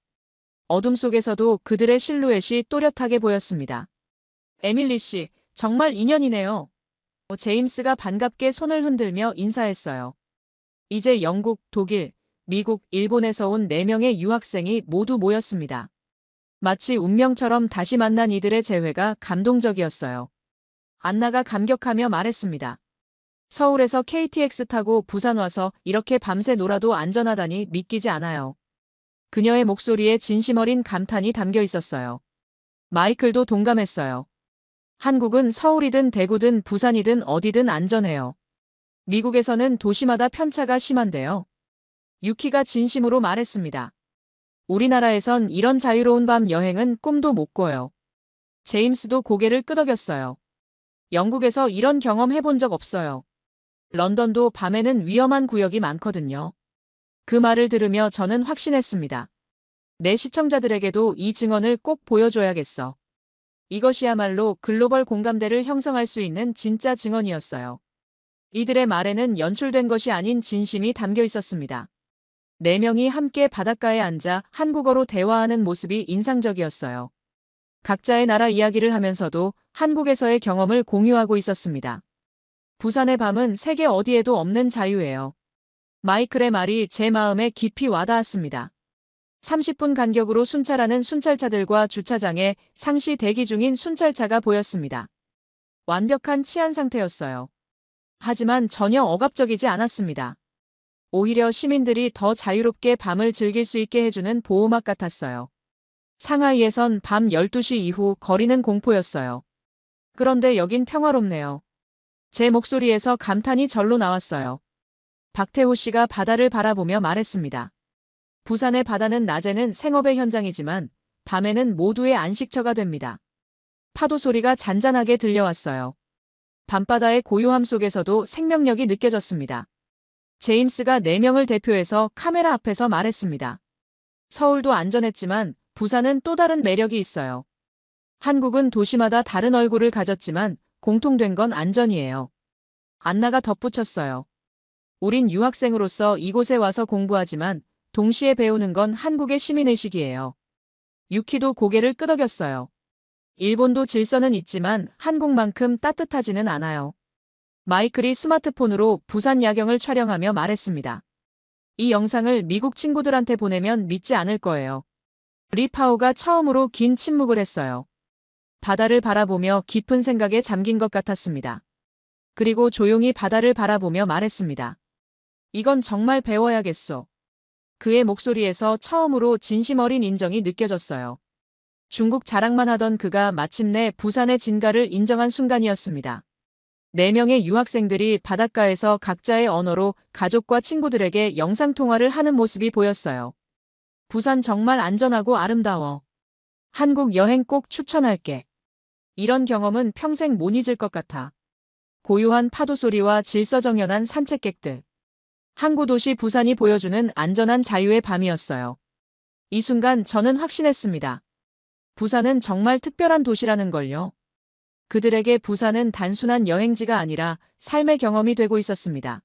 어둠 속에서도 그들의 실루엣이 또렷하게 보였습니다. 에밀리 씨, 정말 인연이네요. 제임스가 반갑게 손을 흔들며 인사했어요. 이제 영국, 독일, 미국, 일본에서 온 4명의 유학생이 모두 모였습니다. 마치 운명처럼 다시 만난 이들의 재회가 감동적이었어요. 안나가 감격하며 말했습니다. 서울에서 KTX 타고 부산 와서 이렇게 밤새 놀아도 안전하다니 믿기지 않아요. 그녀의 목소리에 진심 어린 감탄이 담겨 있었어요. 마이클도 동감했어요. 한국은 서울이든 대구든 부산이든 어디든 안전해요. 미국에서는 도시마다 편차가 심한데요. 유키가 진심으로 말했습니다. 우리나라에선 이런 자유로운 밤 여행은 꿈도 못 꿔요. 제임스도 고개를 끄덕였어요. 영국에서 이런 경험 해본 적 없어요. 런던도 밤에는 위험한 구역이 많거든요. 그 말을 들으며 저는 확신했습니다. 내 시청자들에게도 이 증언을 꼭 보여줘야겠어. 이것이야말로 글로벌 공감대를 형성할 수 있는 진짜 증언이었어요. 이들의 말에는 연출된 것이 아닌 진심이 담겨 있었습니다. 4명이 함께 바닷가에 앉아 한국어로 대화하는 모습이 인상적이었어요. 각자의 나라 이야기를 하면서도 한국에서의 경험을 공유하고 있었습니다. 부산의 밤은 세계 어디에도 없는 자유예요. 마이클의 말이 제 마음에 깊이 와닿았습니다. 30분 간격으로 순찰하는 순찰차들과 주차장에 상시 대기 중인 순찰차가 보였습니다. 완벽한 치안 상태였어요. 하지만 전혀 억압적이지 않았습니다. 오히려 시민들이 더 자유롭게 밤을 즐길 수 있게 해주는 보호막 같았어요. 상하이에선 밤 12시 이후 거리는 공포였어요. 그런데 여긴 평화롭네요. 제 목소리에서 감탄이 절로 나왔어요. 박태호 씨가 바다를 바라보며 말했습니다. 부산의 바다는 낮에는 생업의 현장이지만 밤에는 모두의 안식처가 됩니다. 파도 소리가 잔잔하게 들려왔어요. 밤바다의 고요함 속에서도 생명력이 느껴졌습니다. 제임스가 4명을 대표해서 카메라 앞에서 말했습니다. 서울도 안전했지만 부산은 또 다른 매력이 있어요. 한국은 도시마다 다른 얼굴을 가졌지만 공통된 건 안전이에요. 안나가 덧붙였어요. 우린 유학생으로서 이곳에 와서 공부하지만 동시에 배우는 건 한국의 시민의식이에요. 유키도 고개를 끄덕였어요. 일본도 질서는 있지만 한국만큼 따뜻하지는 않아요. 마이클이 스마트폰으로 부산 야경을 촬영하며 말했습니다. 이 영상을 미국 친구들한테 보내면 믿지 않을 거예요. 리파오가 처음으로 긴 침묵을 했어요. 바다를 바라보며 깊은 생각에 잠긴 것 같았습니다. 그리고 조용히 바다를 바라보며 말했습니다. 이건 정말 배워야겠소. 그의 목소리에서 처음으로 진심 어린 인정이 느껴졌어요. 중국 자랑만 하던 그가 마침내 부산의 진가를 인정한 순간이었습니다. 4명의 유학생들이 바닷가에서 각자의 언어로 가족과 친구들에게 영상통화를 하는 모습이 보였어요. 부산 정말 안전하고 아름다워. 한국 여행 꼭 추천할게. 이런 경험은 평생 못 잊을 것 같아. 고요한 파도 소리와 질서정연한 산책객들. 항구 도시 부산이 보여주는 안전한 자유의 밤이었어요. 이 순간 저는 확신했습니다. 부산은 정말 특별한 도시라는 걸요. 그들에게 부산은 단순한 여행지가 아니라 삶의 경험이 되고 있었습니다.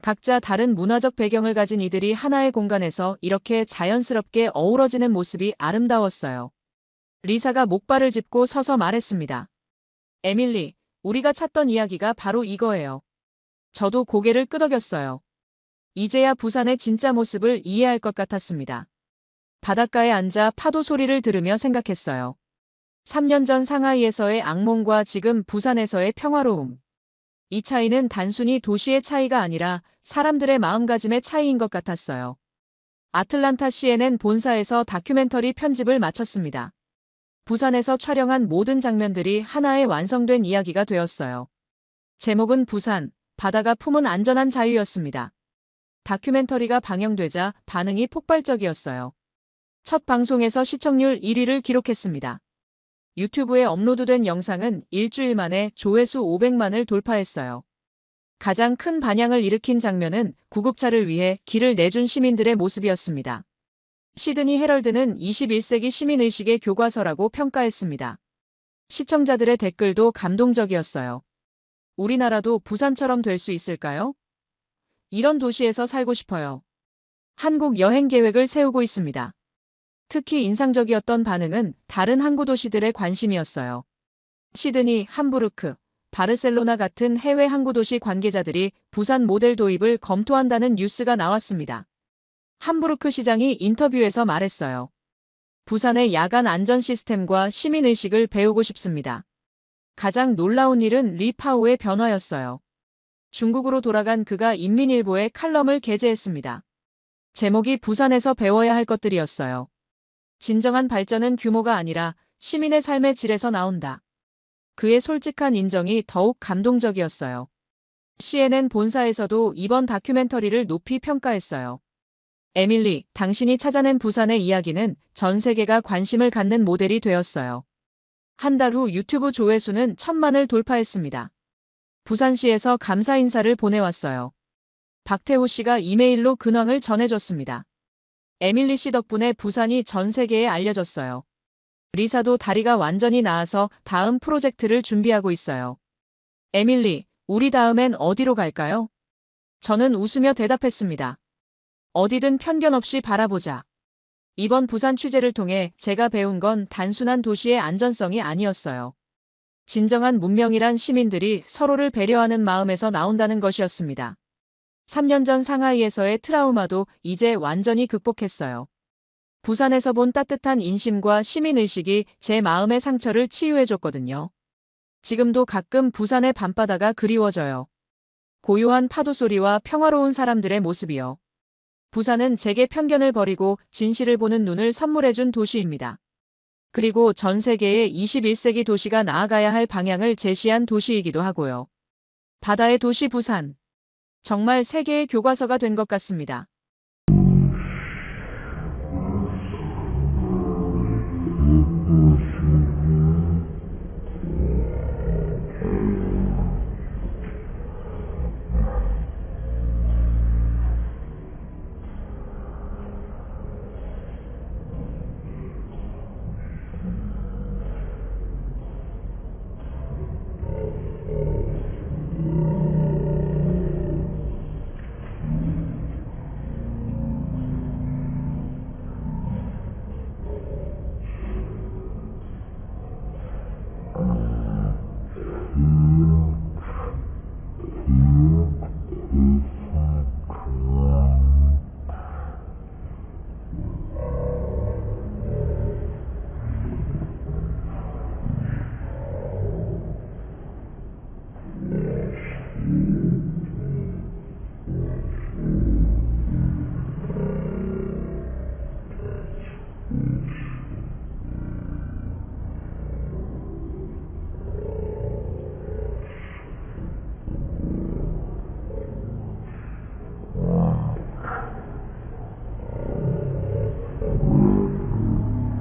각자 다른 문화적 배경을 가진 이들이 하나의 공간에서 이렇게 자연스럽게 어우러지는 모습이 아름다웠어요. 리사가 목발을 짚고 서서 말했습니다. 에밀리, 우리가 찾던 이야기가 바로 이거예요. 저도 고개를 끄덕였어요. 이제야 부산의 진짜 모습을 이해할 것 같았습니다. 바닷가에 앉아 파도 소리를 들으며 생각했어요. 3년 전 상하이에서의 악몽과 지금 부산에서의 평화로움. 이 차이는 단순히 도시의 차이가 아니라 사람들의 마음가짐의 차이인 것 같았어요. 아틀란타 CNN 본사에서 다큐멘터리 편집을 마쳤습니다. 부산에서 촬영한 모든 장면들이 하나의 완성된 이야기가 되었어요. 제목은 부산, 바다가 품은 안전한 자유였습니다. 다큐멘터리가 방영되자 반응이 폭발적이었어요. 첫 방송에서 시청률 1위를 기록했습니다. 유튜브에 업로드된 영상은 일주일 만에 조회수 500만을 돌파했어요. 가장 큰 반향을 일으킨 장면은 구급차를 위해 길을 내준 시민들의 모습이었습니다. 시드니 헤럴드는 21세기 시민의식의 교과서라고 평가했습니다. 시청자들의 댓글도 감동적이었어요. 우리나라도 부산처럼 될 수 있을까요? 이런 도시에서 살고 싶어요. 한국 여행 계획을 세우고 있습니다. 특히 인상적이었던 반응은 다른 항구 도시들의 관심이었어요. 시드니, 함부르크, 바르셀로나 같은 해외 항구 도시 관계자들이 부산 모델 도입을 검토한다는 뉴스가 나왔습니다. 함부르크 시장이 인터뷰에서 말했어요. 부산의 야간 안전 시스템과 시민의식을 배우고 싶습니다. 가장 놀라운 일은 리파오의 변화였어요. 중국으로 돌아간 그가 인민일보에 칼럼을 게재했습니다. 제목이 부산에서 배워야 할 것들이었어요. 진정한 발전은 규모가 아니라 시민의 삶의 질에서 나온다. 그의 솔직한 인정이 더욱 감동적이었어요. CNN 본사에서도 이번 다큐멘터리를 높이 평가했어요. 에밀리, 당신이 찾아낸 부산의 이야기는 전 세계가 관심을 갖는 모델이 되었어요. 한 달 후 유튜브 조회수는 1000만을 돌파했습니다. 부산시에서 감사 인사를 보내왔어요. 박태호 씨가 이메일로 근황을 전해줬습니다. 에밀리 씨 덕분에 부산이 전 세계에 알려졌어요. 리사도 다리가 완전히 나아서 다음 프로젝트를 준비하고 있어요. 에밀리, 우리 다음엔 어디로 갈까요? 저는 웃으며 대답했습니다. 어디든 편견 없이 바라보자. 이번 부산 취재를 통해 제가 배운 건 단순한 도시의 안전성이 아니었어요. 진정한 문명이란 시민들이 서로를 배려하는 마음에서 나온다는 것이었습니다. 3년 전 상하이에서의 트라우마도 이제 완전히 극복했어요. 부산에서 본 따뜻한 인심과 시민의식이 제 마음의 상처를 치유해줬거든요. 지금도 가끔 부산의 밤바다가 그리워져요. 고요한 파도 소리와 평화로운 사람들의 모습이요. 부산은 제게 편견을 버리고 진실을 보는 눈을 선물해준 도시입니다. 그리고 전 세계의 21세기 도시가 나아가야 할 방향을 제시한 도시이기도 하고요. 바다의 도시 부산. 정말 세계의 교과서가 된 것 같습니다.